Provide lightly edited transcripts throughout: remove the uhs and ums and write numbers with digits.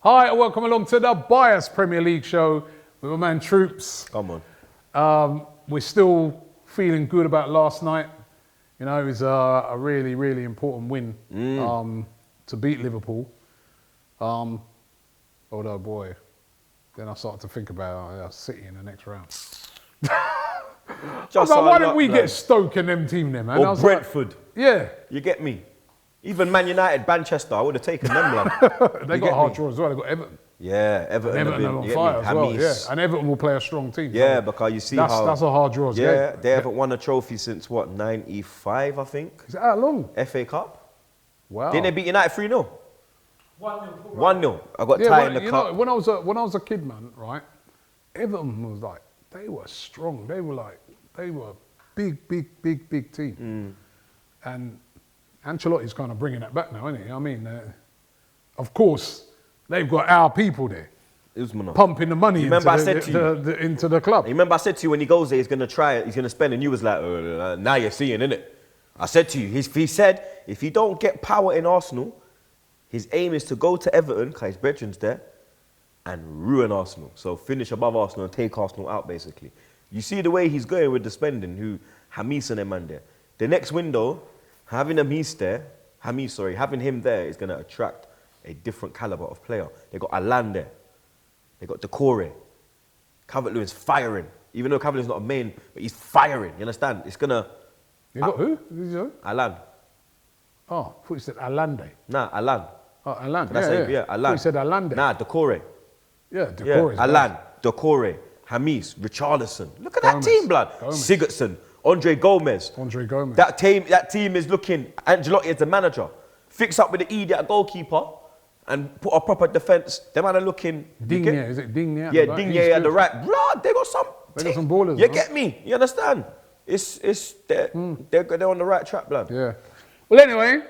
Hi, and welcome along to the Bias Premier League show with my man Troopz. Come on. We're still feeling good about last night. You know, it was a really, really important win to beat Liverpool. Although, boy, then I started to think about City in the next round. Why didn't we get Stoke and them team there, man? Or Brentford. Yeah. You get me? Even Man United, Manchester, I would have taken them, blood. They got a hard draw as well. They got Everton. Yeah, Everton are on fire as well. Yeah. And Everton will play a strong team. Yeah, because you see that's a hard draw. Yeah, they haven't won a trophy since, what, 95, I think? Is it how long? FA Cup. Wow. Didn't they beat United 3-0? 1-0. 1-0. I got tied in the cup. Know, when I was a kid, man, right, Everton was like, they were strong. They were big team. And Ancelotti's kind of bringing that back now, isn't he? I mean, of course, they've got our people there. Pumping the money into the club. You remember I said to you when he goes there, he's going to try it, he's going to spend, and you was like, now you're seeing, innit? I said to you, he said, if he don't get power in Arsenal, his aim is to go to Everton, because his brethren's there, and ruin Arsenal. So finish above Arsenal and take Arsenal out, basically. You see the way he's going with the spending, Hamis and them man there. The next window, having him there is going to attract a different caliber of player. They got Alan there. They got Decore. Calvert-Lewin's firing. Even though Calvert-Lewin's not a main, but he's firing. You understand? It's going to... You got who? Alan. Oh, I thought you said Alande. Nah, Alan. Oh, Alan. Yeah, Alan. I thought you said Alande. Nah, Decore. Yeah, Decore. Yeah, Alan, Decore, Hamis, Richarlison. Look at that team, blood. Sigurdsson, Andre Gomez. That team is looking, Ancelotti as the manager. Fix up with the idiot goalkeeper and put a proper defence. Them man are looking... Digne, is it Digne? Yeah, Digne at the right. Blood, they got some... They got some ballers. You get me? You understand? They're on the right track, blood. Yeah. Well, anyway,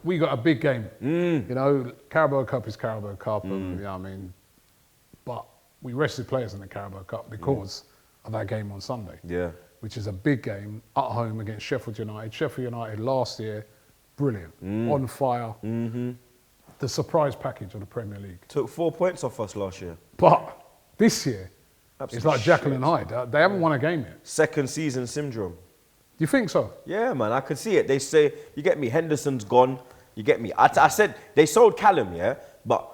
we got a big game. You know, Carabao Cup is Carabao Cup. And, you know what I mean? But we rested players in the Carabao Cup because of that game on Sunday. Yeah. Which is a big game at home against Sheffield United. Sheffield United last year, brilliant, on fire. The surprise package of the Premier League. Took 4 points off us last year. But this year, it's like Jekyll and Hyde. They haven't won a game yet. Second season syndrome. Do you think so? Yeah, man, I could see it. They say, you get me, Henderson's gone. You get me. I said, they sold Callum, yeah, but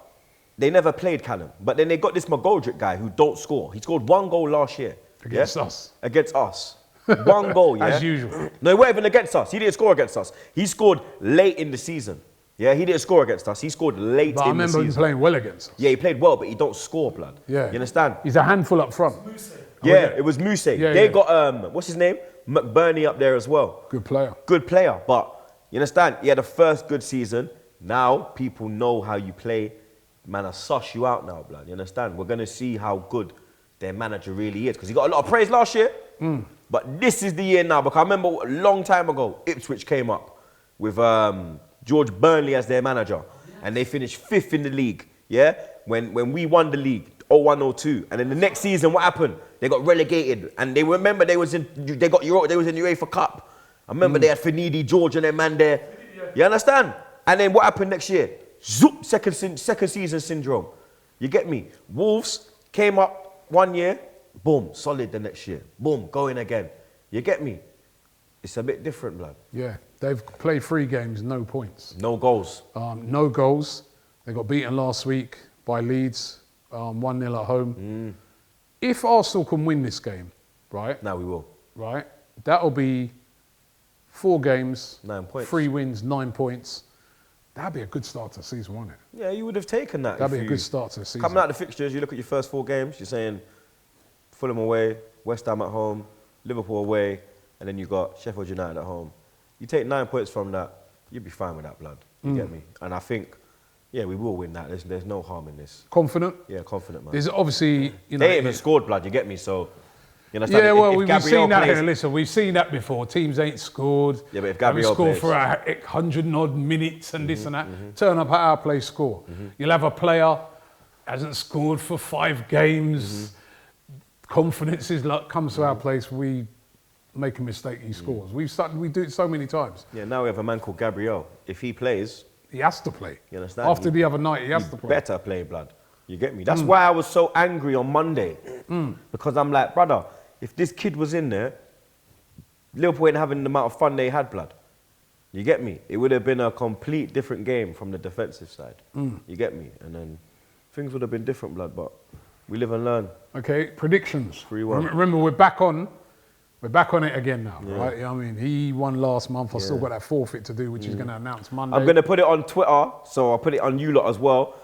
they never played Callum. But then they got this McGoldrick guy who don't score. He scored 1 goal last year. Against us. Against us. 1 goal, yeah? As usual. No, he wasn't even against us. He didn't score against us. He scored late in the season. Yeah, he didn't score against us. He scored late in the season. But I remember him playing well against us. Yeah, he played well, but he don't score, blood. Yeah. You understand? He's a handful up front. Yeah, it was Muse. Yeah, they got, what's his name? McBurney up there as well. Good player. Good player, but you understand? He had the first good season. Now people know how you play. Man, I suss you out now, blood. You understand? We're going to see how good their manager really is. Because he got a lot of praise last year. But this is the year now. Because I remember a long time ago, Ipswich came up with George Burnley as their manager. And they finished 5th in the league. Yeah? When we won the league, 01-02. And then the next season, what happened? They got relegated. And they remember they was in UEFA Cup. I remember they had Finidi, George and their man there. You understand? And then what happened next year? Zoop, second season syndrome. You get me? Wolves came up 1 year, boom, solid the next year. Boom, going again. You get me? It's a bit different, blood. Yeah, they've played 3 games, no points. No goals. No goals. They got beaten last week by Leeds, 1-0 at home. If Arsenal can win this game, right? Now we will. Right? That'll be 4 games, 9 points. 3 wins, 9 points. That'd be a good start to the season, wouldn't it? Yeah, you would have taken that. That'd be a good start to the season. Coming out of the fixtures, you look at your first 4 games, you're saying Fulham away, West Ham at home, Liverpool away, and then you got Sheffield United at home. You take 9 points from that, you'd be fine with that, blood. You get me? And I think, yeah, we will win that. There's no harm in this. Confident? Yeah, confident, man. There's obviously, you know... They ain't even scored, blood, you get me? So, you understand? Yeah, well, we've seen that here. Listen, we've seen that before. Teams ain't scored. Yeah, but if Gabriel score plays... for 100 and odd minutes and this and that. Turn up at our place, score. You'll have a player hasn't scored for 5 games. Confidence is like, comes to our place, we make a mistake, he scores. We do it so many times. Yeah, now we have a man called Gabriel. If he plays, he has to play. You understand? After the other night, he has to play. Better play, blood. You get me? That's why I was so angry on Monday. Because I'm like, brother, if this kid was in there, Liverpool ain't having the amount of fun they had, blood. You get me? It would have been a complete different game from the defensive side. You get me? And then things would have been different, blood, but we live and learn. Okay, predictions. 3-1. Remember, we're back on it again now, right? I mean, he won last month. I've still got that forfeit to do, which he's going to announce Monday. I'm going to put it on Twitter, so I'll put it on you lot as well.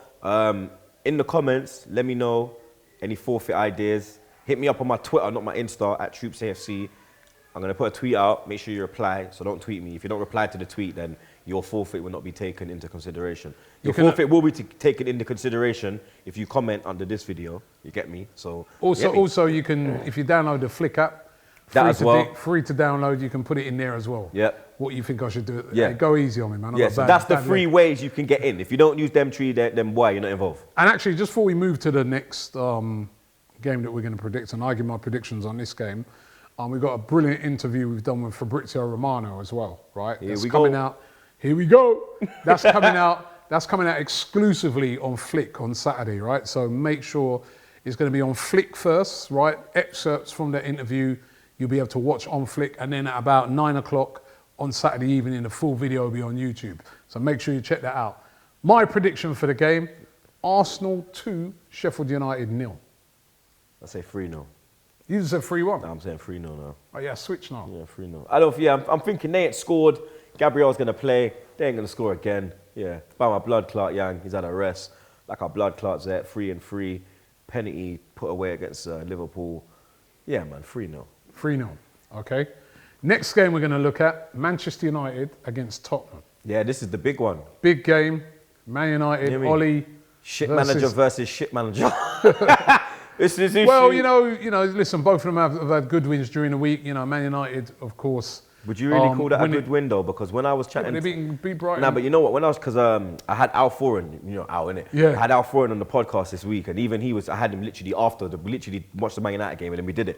In the comments, let me know any forfeit ideas. Hit me up on my Twitter, not my Insta, at TroopzAFC. I'm going to put a tweet out. Make sure you reply, so don't tweet me. If you don't reply to the tweet, then your forfeit will not be taken into consideration. Your forfeit will be taken into consideration if you comment under this video. You get me? So also you can, if you download the Flick app, free to download, you can put it in there as well. Yeah. What you think I should do? Yeah. Go easy on me, man. Yeah, so that's the three ways you can get in. If you don't use them three, then why you're not involved. And actually, just before we move to the next game that we're going to predict, and I give my predictions on this game, we've got a brilliant interview we've done with Fabrizio Romano as well, right? Here we go. Here we go. That's coming out. That's coming out exclusively on Flick on Saturday, right? So make sure it's going to be on Flick first, right? Excerpts from the interview you'll be able to watch on Flick, and then at about 9 o'clock on Saturday evening, the full video will be on YouTube. So make sure you check that out. My prediction for the game: Arsenal 2, Sheffield United 0. I say 3-0. You just said 3-1. No, I'm saying 3-0 now. Oh yeah, switch now. Yeah, 3-0. I'm thinking they ain't scored. Gabriel's going to play. They ain't going to score again. Yeah, by my blood clot, Yang. He's had a rest. Like our blood clots at 3-3. Penalty put away against Liverpool. Yeah, man, 3-0. 3-0, okay. Next game we're going to look at, Manchester United against Tottenham. Yeah, this is the big one. Big game, Man United, Ollie. Shit manager versus shit manager. Well, you know, listen, both of them have had good wins during the week. You know, Man United, of course. Would you really call that a good win, though? Because when I was chatting... Yeah, they beat Brighton. Nah, but you know what? When I was... Because I had Al Foran, you know, Al, innit? Yeah. I had Al Foran on the podcast this week, and even he was... I had him literally after... We literally watched the Man United game, and then we did it.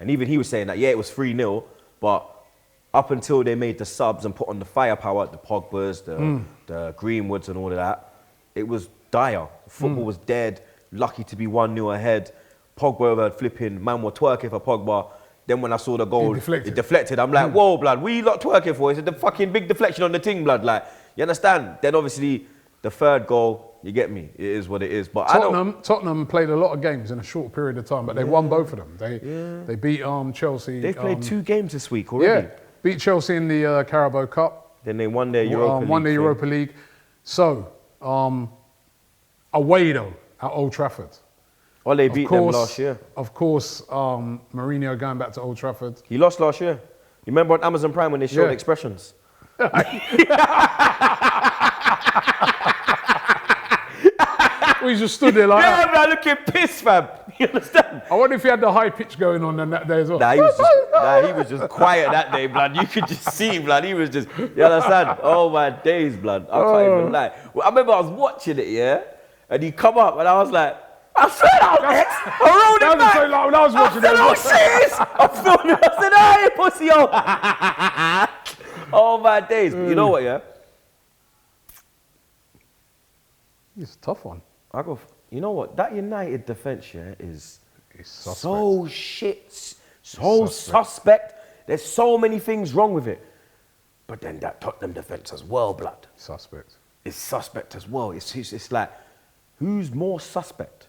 And even he was saying that, yeah, it was 3-0, but up until they made the subs and put on the firepower, the Pogbas, the Greenwoods and all of that, it was dire. Football was dead, lucky to be 1-0 ahead. Pogba had flipping, man were twerking for Pogba. Then when I saw the goal, it deflected. I'm like, whoa, blood, what are you lot twerking for? It's the fucking big deflection on the thing, blood. Like, you understand? Then obviously, the third goal, you get me. It is what it is. But Tottenham played a lot of games in a short period of time, but they won both of them. They beat Chelsea. They've played 2 games this week already. Yeah, beat Chelsea in the Carabao Cup. Then they won their Europa League. Won the Europa League. So, away though, at Old Trafford. Oh, they beat them last year. Of course, Mourinho going back to Old Trafford. He lost last year. You remember on Amazon Prime when they showed expressions? We just stood there like that. Yeah, man, looking pissed, fam. You understand? I wonder if he had the high pitch going on that day as well. Nah, he was just quiet that day, blood. You could just see, blood. He was just, you understand? Oh, my days, blood. I can't even lie. Well, I remember I was watching it, yeah? And he come up and I was like, I said, I rolled it back. When I was watching I said, oh, shit. I filmed it. I said, hey, pussy, oh, my days. But you know what, yeah? It's a tough one. You know what? That United defence, yeah, is suspect. So shit, so suspect. There's so many things wrong with it. But then that Tottenham defence as well, blood. Suspect. It's suspect as well. It's like, who's more suspect?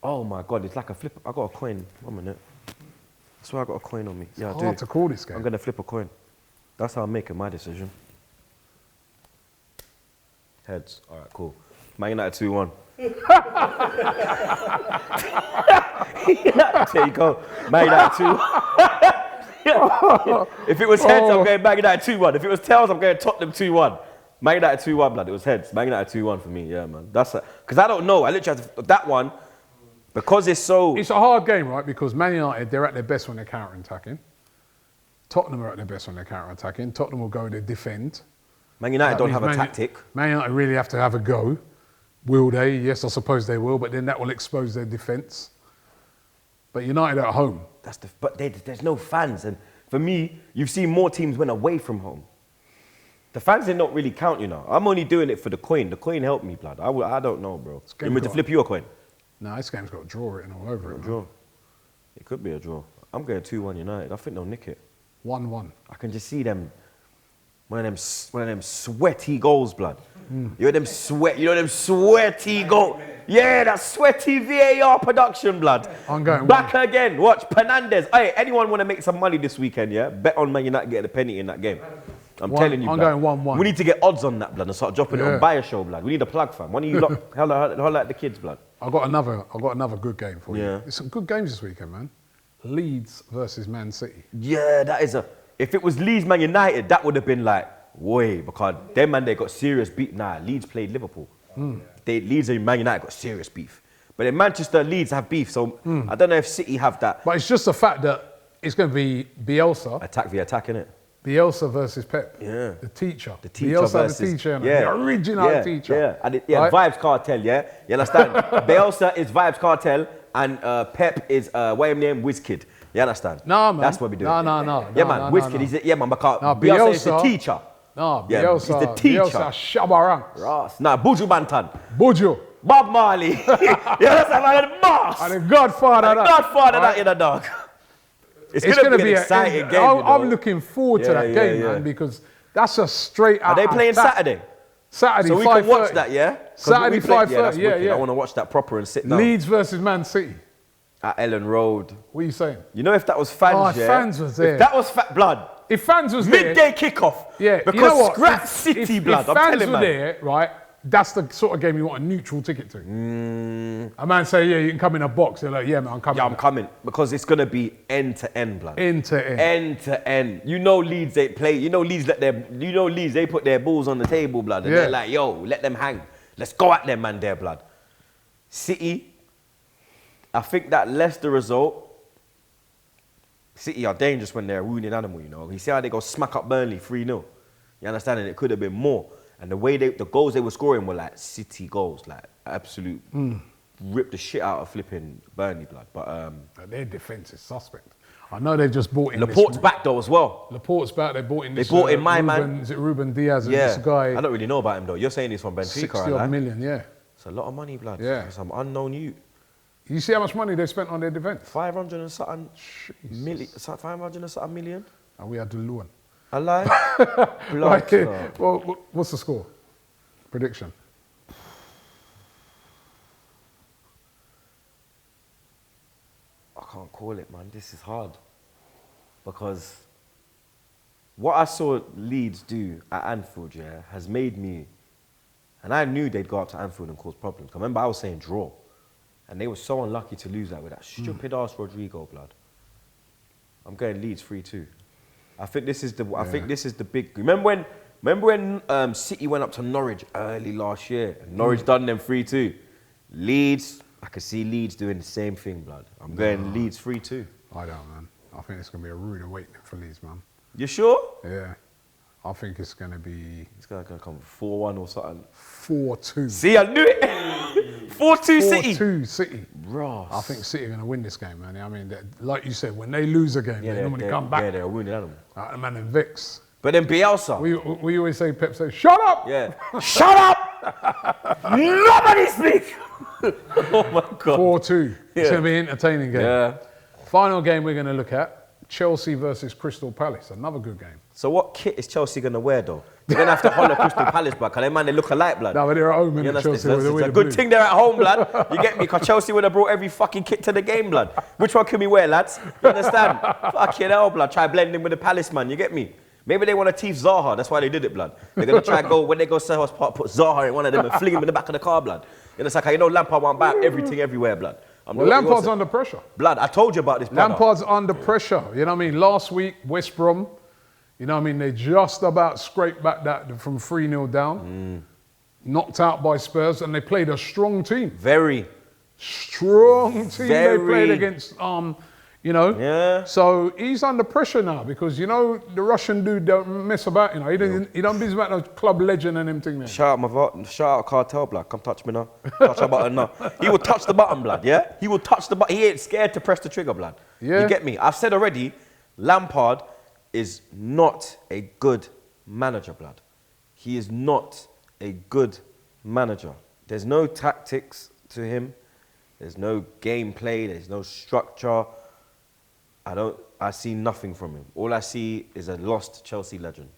Oh my God, it's like a flip. I got a coin. 1 minute. I swear I got a coin on me. Yeah, I do. Hard to call this game. I'm going to flip a coin. That's how I'm making my decision. Heads. All right, cool. Man United 2-1. There you go. Man United 2-1. If it was heads, I'm going Man United 2-1. If it was tails, I'm going Tottenham 2-1. Man United 2-1, blood. It was heads. Man United 2-1 for me. Yeah, man. That's because I don't know. I literally have to, that one, because it's so... It's a hard game, right? Because Man United, they're at their best when they're counter-attacking. Tottenham are at their best when they're counter-attacking. Tottenham will go to defend. Man United don't have a tactic. Man United really have to have a go. Will they? Yes, I suppose they will, but then that will expose their defence. But United at home. There's no fans. And for me, you've seen more teams win away from home The fans did not really count, you know. I'm only doing it for the coin. The coin helped me, blood. I don't know, bro. You want me to flip you a coin? No, this game's got a draw written all over it. Draw. It could be a draw. I'm going 2-1 United. I think they'll nick it. 1-1. I can just see them. One of them sweaty goals, blood. You know them sweaty goals. Yeah, that sweaty VAR production, blood. I'm going back again. Watch Fernandes. Hey, anyone want to make some money this weekend? Yeah, bet on Man United getting a penny in that game. I'm telling you, I'm blood. going 1-1. We need to get odds on that, blood, and start dropping it on Buy a Show, blood. We need a plug, fam. One of you lot, holla at the kids, blood. I've got another good game for you. Yeah. There's some good games this weekend, man. Leeds versus Man City. Yeah, that is if it was Leeds Man United, that would have been like, way, because them man, they got serious beef. Nah, Leeds played Liverpool. Leeds and Man United got serious beef. But in Manchester, Leeds have beef, so I don't know if City have that. But it's just the fact that it's going to be Bielsa. Attack the attack, innit? Bielsa versus Pep. Yeah. The teacher. The teacher Bielsa versus... the teacher, yeah. The original teacher. Yeah, and right? Vibes Cartel, yeah? You understand? Bielsa is Vibes Cartel and Pep is, what his name, Wizkid. You understand? No, man. That's what we do. No. Yeah, man, Wizkid, he's man, because No, Bielsa is the teacher. No, yeah, Bielsa, he's the teacher. Bielsa Shabaranks. Ross. Nah, Buju Banton. Buju. Bob Marley. Yeah, that's my boss. And the godfather. And the godfather that in the dog. It's going to be an exciting game. I'm looking forward to that game, man, because that's a straight out. Are they playing attack. Saturday? Saturday, so we can watch that, yeah? Saturday, 5:30. Yeah. I want to watch that proper and sit down. Leeds versus Man City. At Ellen Road. What are you saying? You know, if that was fans, if fans was there. If that was blood. If fans was there. Midday kickoff. Yeah. Because you know what? Scrap City, blood. If fans were there, right, that's the sort of game you want a neutral ticket to. A man say, yeah, you can come in a box. They're like, yeah, man, I'm coming. Yeah, I'm coming. Because it's going to be end to end, blood. End to end. End to end. You know Leeds, they play. You know Leeds, they put their balls on the table, blood. And they're like, yo, let them hang. Let's go at them, man, there, blood. City, I think that Leicester result, City are dangerous when they're a wounded animal, you know. You see how they go smack up Burnley 3-0. You understand? And it could have been more. And the way the goals they were scoring were like City goals, like absolute rip the shit out of flipping Burnley, blood. But their defence is suspect. I know they've just bought in. Laporte's back though as well. Laporte's back. They bought in. They bought in my man. Is it Ruben Diaz? And this guy. I don't really know about him though. You're saying he's from Benfica, 60 odd million, yeah. It's a lot of money, blood. Yeah. Some unknown youth. You see how much money they spent on their defence? 500 and something million. 500 and something million. And we had to Luan. I lie. Right, well, what's the score? Prediction. I can't call it, man. This is hard. Because what I saw Leeds do at Anfield, yeah, has made me... And I knew they'd go up to Anfield and cause problems. I remember I was saying draw. And they were so unlucky to lose that with that stupid-ass Rodrigo, blood. I'm going Leeds 3-2. I think this is the big... Remember when City went up to Norwich early last year? And Norwich done them 3-2. Leeds, I could see Leeds doing the same thing, blood. I'm going Leeds 3-2. I don't, man. I think it's going to be a rude awakening for Leeds, man. You sure? Yeah. I think it's going to be... It's going to come 4-1 or something. 4-2. See, I knew it. 4-2 City. 4-2 City. Ross. I think City are going to win this game, man. I mean, like you said, when they lose a game, they normally come back. Yeah, they're a wounded animal. The man in Vix. But then Bielsa. We always say, Pep say, shut up! Yeah. Shut up! Nobody speak! Oh my God. 4-2. It's going to be an entertaining game. Yeah. Final game we're going to look at, Chelsea versus Crystal Palace. Another good game. So what kit is Chelsea going to wear, though? They're going to have to holler Crystal Palace, blood, because they look alike, blood. No, but they're at home in Chelsea. It's a good thing they're at home, blood. You get me? Because Chelsea would have brought every fucking kit to the game, blood. Which one can we wear, lads? You understand? Fucking hell, blood. Try blending with the Palace, man. You get me? Maybe they want to teeth Zaha. That's why they did it, blood. They're going to try and go, when they go Selhurst Park, put Zaha in one of them and fling him in the back of the car, blood. You know, it's like, you know, Lampard won't back everything everywhere, blood. Well, Lampard's under pressure. Blood, I told you about this, blood. Lampard's under pressure. You know what I mean? Last week, West Brom, you know what I mean? They just about scraped back that from 3-0 down. Knocked out by Spurs, and they played a strong team. Very. Strong team they played against, you know. Yeah. So he's under pressure now because, you know, the Russian dude don't mess about, you know. He don't be about no club legend and them thing there. Shout out Cartel, blood. Come touch me now. Touch the button now. He will touch the button, blood, yeah? He will touch the button. He ain't scared to press the trigger, blood. Yeah. You get me? I've said already, Lampard is not a good manager, blood. he is not a good manager. There's no tactics to him. There's no gameplay. There's no structure. I see nothing from him. All I see is a lost Chelsea legend.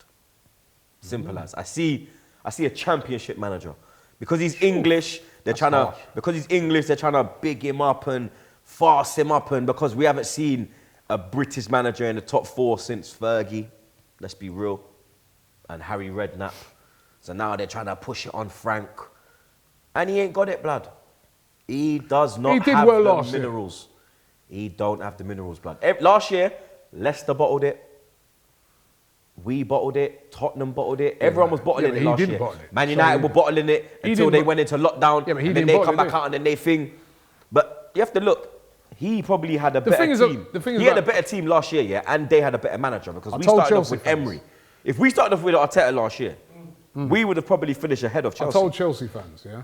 Simple as. I see a championship manager. Because he's English, they're trying to big him up and fast him up, and because we haven't seen a British manager in the top 4 since Fergie, let's be real, and Harry Redknapp. So now they're trying to push it on Frank. And he ain't got it, blood. He does not have the minerals. He don't have the minerals, blood. Last year, Leicester bottled it. We bottled it. Tottenham bottled it. Everyone was bottling it last year. Man United were bottling it until they went into lockdown. And then they come back out and then they think. But you have to look. He probably had a better team. He had a better team last year, yeah, and they had a better manager because we started off with Emery. If we started off with Arteta last year, we would have probably finished ahead of Chelsea. I told Chelsea fans, yeah,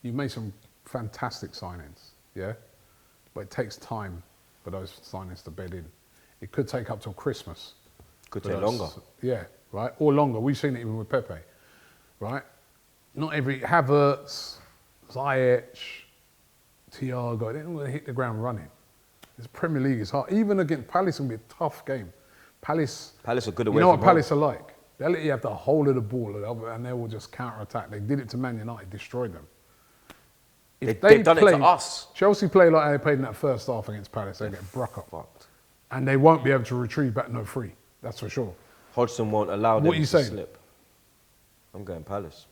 you've made some fantastic signings, yeah, but it takes time for those signings to bed in. It could take up till Christmas. Could take longer. Yeah, right, or longer. We've seen it even with Pepe, right? Not every Havertz, Ziyech, Thiago, they don't hit the ground running. This Premier League is hard. Even against Palace, will be a tough game. Palace are good away. You know what Palace are like? They'll let you have the whole of the ball and they will just counter-attack. They did it to Man United, destroyed them. They've done it to us. Chelsea play like they played in that first half against Palace. They get Bruck up. Fucked. And they won't be able to retrieve back no free. That's for sure. Hodgson won't allow them to slip. I'm going Palace.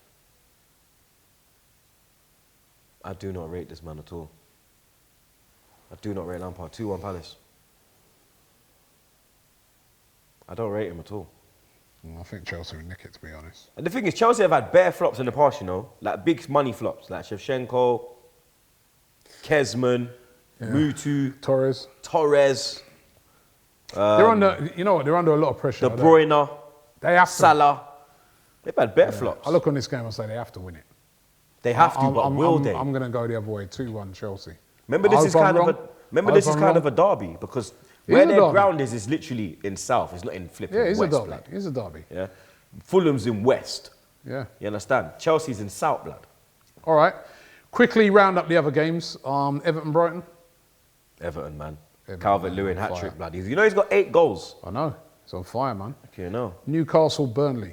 I do not rate this man at all. I do not rate Lampard. 2-1 Palace. I don't rate him at all. I think Chelsea will nick it, to be honest. And the thing is, Chelsea have had bare flops in the past, you know, like big money flops, like Shevchenko, Kezman, Mutu, Torres. They're under, you know what? They're under a lot of pressure. De Bruyne, Salah. They've had bare flops. I look on this game and say they have to win it. They have to, but will they? I'm going to go the other way, 2-1 Chelsea. Remember, this is kind of a derby because where their ground is literally in south. It's not in flipping west. Yeah, it's a derby. It's a derby. Yeah, Fulham's in west. Yeah, you understand? Chelsea's in south, blood. All right, quickly round up the other games. Everton, Brighton. Everton, man. Calvert-Lewin hat-trick, blood. You know he's got 8 goals. I know. It's on fire, man. Okay, no. Newcastle, Burnley.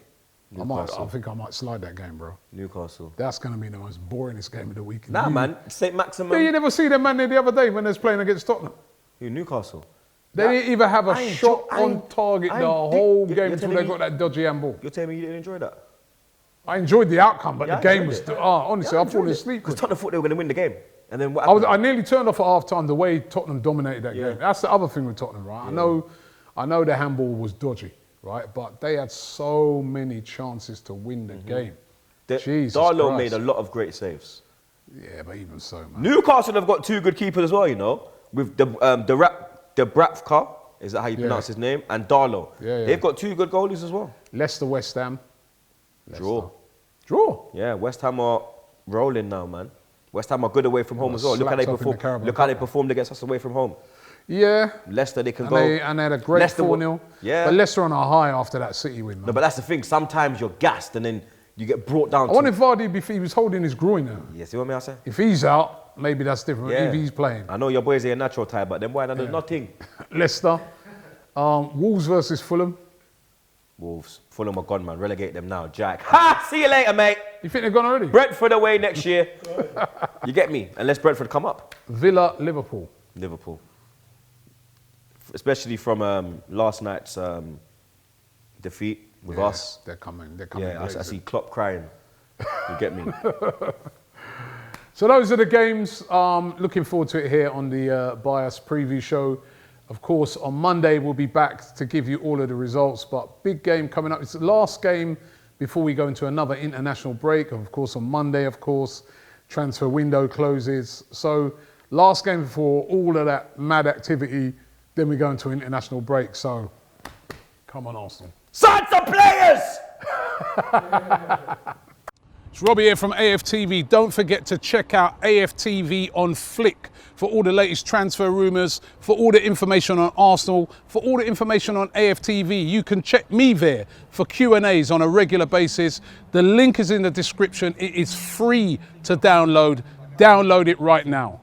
I think I might slide that game, bro. Newcastle. That's going to be the most boringest game of the week. Nah, man. St. Maximin. Yeah, you never see them man there the other day when they was playing against Tottenham. Who, Newcastle? They didn't even have a shot on target the whole game until they got that dodgy handball. You're telling me you didn't enjoy that? I enjoyed the outcome, but the game was... honestly, I fallen asleep. Because Tottenham thought they were going to win the game. And then what I nearly turned off at half-time the way Tottenham dominated that game. That's the other thing with Tottenham, right? Yeah. I know the handball was dodgy, right? But they had so many chances to win the game. Jesus Darlow Christ. made a lot of great saves. Yeah, but even so, man. Newcastle have got 2 good keepers as well, you know, with the Dubravka, is that how you pronounce his name? And Darlow. Yeah. They've got 2 good goalies as well. Leicester, West Ham. Draw. Yeah, West Ham are rolling now, man. West Ham are good away from home as well. Look how they perform. Look how they performed against us away from home. Yeah. Leicester, they can go. And they had a great 4-0. Yeah. But Leicester on a high after that City win, man. No, but that's the thing. Sometimes you're gassed and then you get brought down. I wonder if Vardy, if he was holding his groin now. Yeah, see what I say? If he's out, maybe that's different. Yeah. If he's playing. I know your boys are a natural type, but then why not? There's nothing. Leicester. Wolves versus Fulham. Wolves. Fulham are gone, man. Relegate them now. Jack. Ha! See you later, mate. You think they're gone already? Brentford away next year. You get me? Unless Brentford come up. Villa, Liverpool. Liverpool. Especially from last night's defeat with us. They're coming. Yeah, I see Klopp crying. You get me? So those are the games. Looking forward to it here on the Bias Preview Show. Of course, on Monday, we'll be back to give you all of the results. But big game coming up. It's the last game before we go into another international break. Of course, on Monday, transfer window closes. So last game before all of that mad activity, then we go into international break. So come on, Arsenal. Sign some players! It's Robbie here from AFTV. Don't forget to check out AFTV on Flick for all the latest transfer rumours, for all the information on Arsenal, for all the information on AFTV. You can check me there for Q&As on a regular basis. The link is in the description. It is free to download. Download it right now.